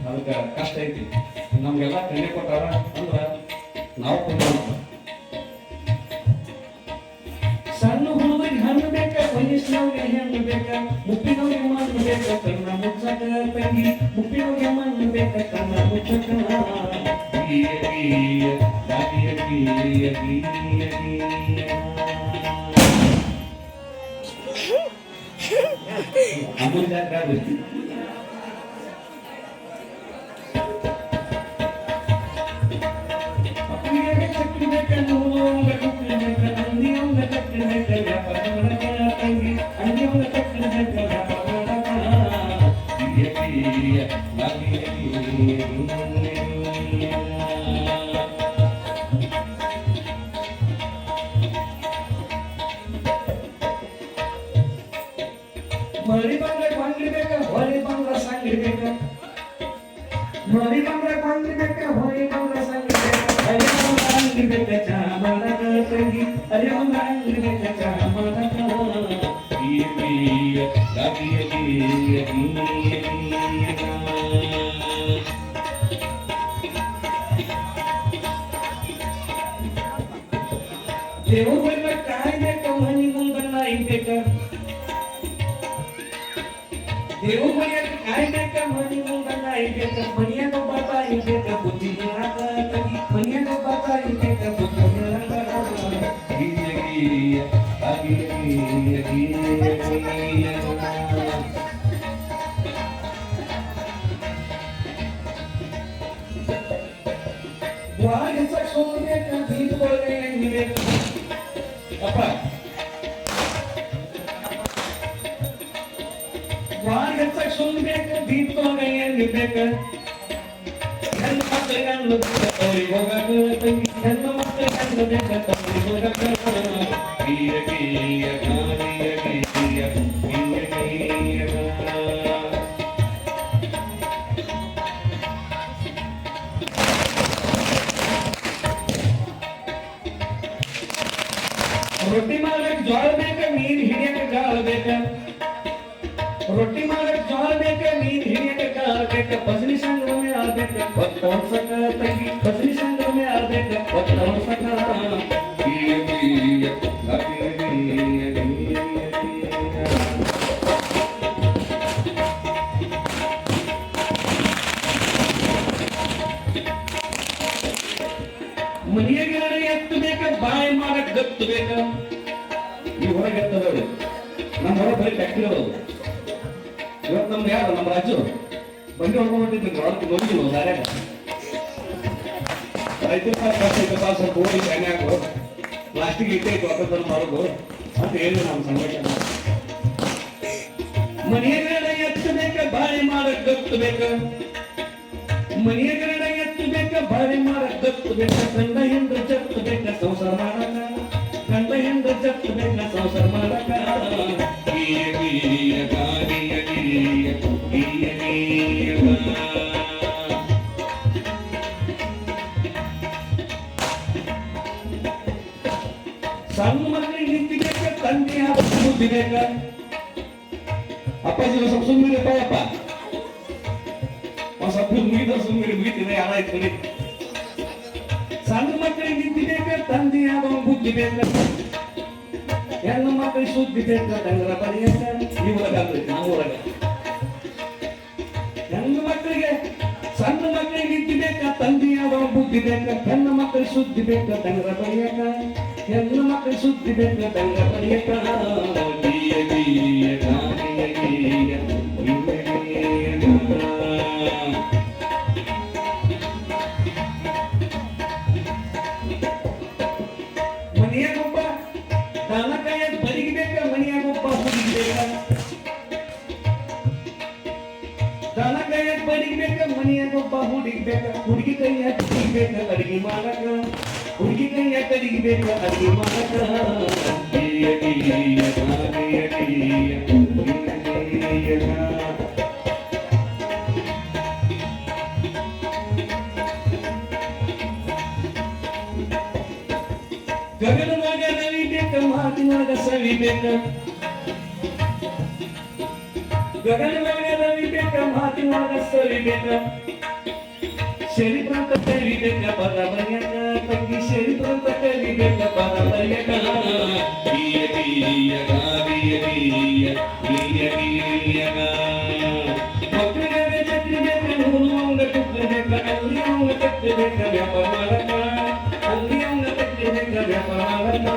ಅದಕ್ಕೆ ಕಷ್ಟ ಐತಿ. ನಮ್ಗೆಲ್ಲ ಕಣ್ಣೆ ಕೊಟ್ಟಾರ ಅಂದ್ರ ನಾವು ಸಣ್ಣ ಹುಡುಗರಿಗೆ ಹಣ್ಣು ಬೇಕ, ವಯಸ್ಸಿನವ್ರಿಗೆ ಹೆಣ್ಣು ಬೇಕ, ಮುಪ್ಪಿನವ್ರಿಗೆ ಮಣ್ಣು ಬೇಕ, ಕಣ್ಣ ಮುಚ್ಚಕ ತಂಗಿ ಮುಪ್ಪಿನವ್ರಿಗೆ ಮಣ್ಣು ಬೇಕ, ಕಣ್ಣ ಮುಚ್ಚಕ ಮರಿ ಬಂದ್ರೆ ಕೊಂಡಿರ್ಬೇಕ, ಹೊರಿ ಬಂದ್ರ ಸಂಗಿರ್ಬೇಕ, ಮರಿ ಬಂದ್ರೆ ಕೊಂಡಿರ್ಬೇಕ, ಹೊರಿ ಬಂದ್ರ ಸಂಗಿರ್ಬೇಕ, ಅರೆ ಬಂದ್ರ ಅಂಗಿರ್ಬೇಕ ಚಾ ಮಾಡಕ ತಂಗಿ, ಅರೆ ಬಂದ್ರ ಅಂಗಿರ್ಬೇಕ ಚಾ ಮಾಡಕ ದೇವ್ರ ಬಣ್ಣ ಕಾಯ್ಬೇಕ, ಮನಿ ಮುಂದನ್ನ ಇಡ್ಬೇಕ, ದೇವ್ರ ಮನೆಯಾಗ ಕಾಯ್ಬೇಕ, ಮನಿ ಮುಂದನ್ನ ಇಡ್ಬೇಕ, ಮನೆಯಾಗ ಬಾತ ಇಡ್ಬೇಕ, ಬುದ್ಧಿ ಹೇಳಕ ತಂಗಿ, ಮನೆಯಾಗ ಬಾತ ಇಡ್ಬೇಕ, ಬುದ್ಧಿ ಹೇಳಕ ಅಪ್ಪ ಹೆಚ್ಚಕ್ ಸುಮ್ಬೇಕ, ದೀಪದೊಳಗ ಏನಿರ್ಬೇಕ, ಹೆಣ್ಣು ಮಕ್ಕಳಿಗೆ ಹಣ್ಣು ಅವ್ರಿಗೆ ಹೋಗಕ ತಂಗಿ, ಹೆಣ್ಣು ಮಕ್ಕಳಿಗೆ ಹಣ್ಣು ಬೇಕ ಅವ್ರಿಗೆ ಹೋಗಕ ರೊಟ್ಟಿ ಮಾಡಕ್ ಜೋಳ ಬೇಕ, ನೀರ್ ಹಿಡಿಯಕ ಗಾಳ ಬೇಕ, ರೊಟ್ಟಿ ಮಾಡಕ್ ಜೋಳ ಬೇಕ, ನೀರ್ ಹಿಡಿಯಕ ಗಾಳ ಬೇಕ, ಬಸಳಿ ಸಂಗ್ರಮೆ ಆಗ್ಬೇಕ, ಹೊತ್ತ ಹೊಸಕ ತಂಗಿ, ಬಸಳಿ ಸಂಗ್ರಮೆ ಆಗ್ಬೇಕ, ಹೊತ್ತ ಹೊಸಕ ಮನೆಯಾಗ ಎತ್ತು ಬೇಕ, ಬಾಯಿ ಮಾಡಕ್ ಗತ್ತು ಬೇಕ. ಈ ಹೊರಗೆ ಎತ್ತದವ್ರು ನಮ್ಮ ಹೊರ ಬರೀ ಫ್ಯಾಕ್ಟ್ರಿ ಅವರು. ಇವತ್ತು ನಮ್ಗೆ ಯಾರು ನಮ್ಮ ರಾಜು ಬಂಡಿ ಹೊಡ್ಕೊಂಡಿದ್ದೀನಿ, ಹೊರಗೆ ನೋಡಿದ್ರು ದಾರ್ಯಾಗ ರೈತರ ಕಷ್ಟ ಸ್ವಲ್ಪ ಹೋಗಿ ಶಾನೆ ಹಾಕೋ ಪ್ಲಾಸ್ಟಿಕ್ ಇಟ್ಟೆ ಒಕ್ಕಲ್ತನ ಮಾಡೋದು ಅಂತ ಹೇಳಿ ನಮ್ಮ ಸಂಘಟನೆ. ಮನೆಯಾಗ ಎತ್ತು ಬೇಕ, ಬಾಯಿ ಮಾಡಕ್ ಗತ್ತು ಬೇಕ, ಮನೆಯಾಗ ಎತ್ತು ಬೇಕ, ಬಾಯಿ ಮಾಡಕ್ ಗತ್ತು ಬೇಕ, ಗಂಡ ಹೆಂಡ್ರ ಜತ್ತು ಬೇಕ ಸಂಸಾರ ಮಾಡಕ, ಗಂಡ ಹೆಂಡ್ರ ಜತ್ತು ಬೇಕ ಸಂಸಾರ ಮಾಡಕ ಸಣ್ಣ ಮಕ್ಕಳಿಗೆ ನಿಂತಿ ಬೇಕ, ತಂದೆ ಬುದ್ಧಿ ಬೇಕ. ಅಪ್ಪಾಜಿ ಸ್ವಲ್ಪ ಸುಮ್ಮನಿರಪ್ಪ ಅಪ್ಪ, ಒಂದ್ ಸ್ವಲ್ಪ ಮುಗಿದ ಸುಮ್ಮನೆ ಮುಗಿತಿದೆ ಯಾರ ಆಯ್ತು. ಸಣ್ಣ ಮಕ್ಕಳಿಗೆ ನಿಂತಿ ಬೇಕ, ತಂದೆ ಆದವ ಬುದ್ಧಿ ಬೇಕ, ಹೆಣ್ಣು ಮಕ್ಕಳಿಗೆ ಸುದ್ದಿ ಬೇಕ, ಡಂಗರ ಬರೆಯಕ ಇವರಾಗ ನಮ್ಮೂರಾಗ. ಹೆಣ್ಣು ಮಕ್ಕಳಿಗೆ ಸಣ್ಣ ಮಕ್ಕಳಿಗೆ ನಿಂತಿ ಬೇಕ, ತಂದೆ ಆದವ ಬುದ್ಧಿ ಬೇಕ, ಹೆಣ್ಣು ಮಕ್ಕಳಿಗೆ ಸುದ್ದಿ ಬೇಕ, ಡಂಗರ ಬರೆಯಕ, ಹೆಣ್ಣು ಮಕ್ಕಳಿಗೆ ಸುದ್ದಿ ಬೇಕ, ಡಂಗರ ಬರೆಯಕ ಬೇಕ ದನ ಕೈಯಾಗ ಬಡಿಬೇಕ ಮನೆಯಾಗ ಒಬ್ಬ ಹುಡುಗಿಬೇಕ ಹುಡುಗಿ ಕೈಯಾಗ ಕುಡಿಬೇಕ ಅಡಿಗೆ ಮಾಡಕ ಹುಡುಗಿ ಕೈಯಾಗ ಕಡಿಬೇಕ ಅಡಿಗೆ ಮಾಡಕ ಗಗನದಾಗ ನವಿಬೇಕ ಮಾತಿನೊಳಗ ಸವಿಬೇಕ ಗಗನದಾಗ ನವಿಬೇಕ ಮಾತಿನೊಳಗ ಸವಿಬೇಕ ಶರೀರಂತ ಕಲಿಬೇಕ ಪದ ಬರೆಯಕ ತಂಗಿ ಶರೀರಂತ ಕಲಿಬೇಕ ಪದ ಬರೆಯಕ ಮಕ್ಕಳಿಗೆ ಚಕ್ರಿಬೇಕ ನೂರು ಅವಂಗ ಕಟ್ಟಬೇಕ ಅಲ್ಲಿ ಅವಂಗ ಕಟ್ಟಬೇಕ ವ್ಯಾಪಾರ ಮಾಡಕ ಅಲ್ಲಿ ಅವಂಗ ಕಟ್ಟಬೇಕ ವ್ಯಾಪಾರ ಮಾಡಕ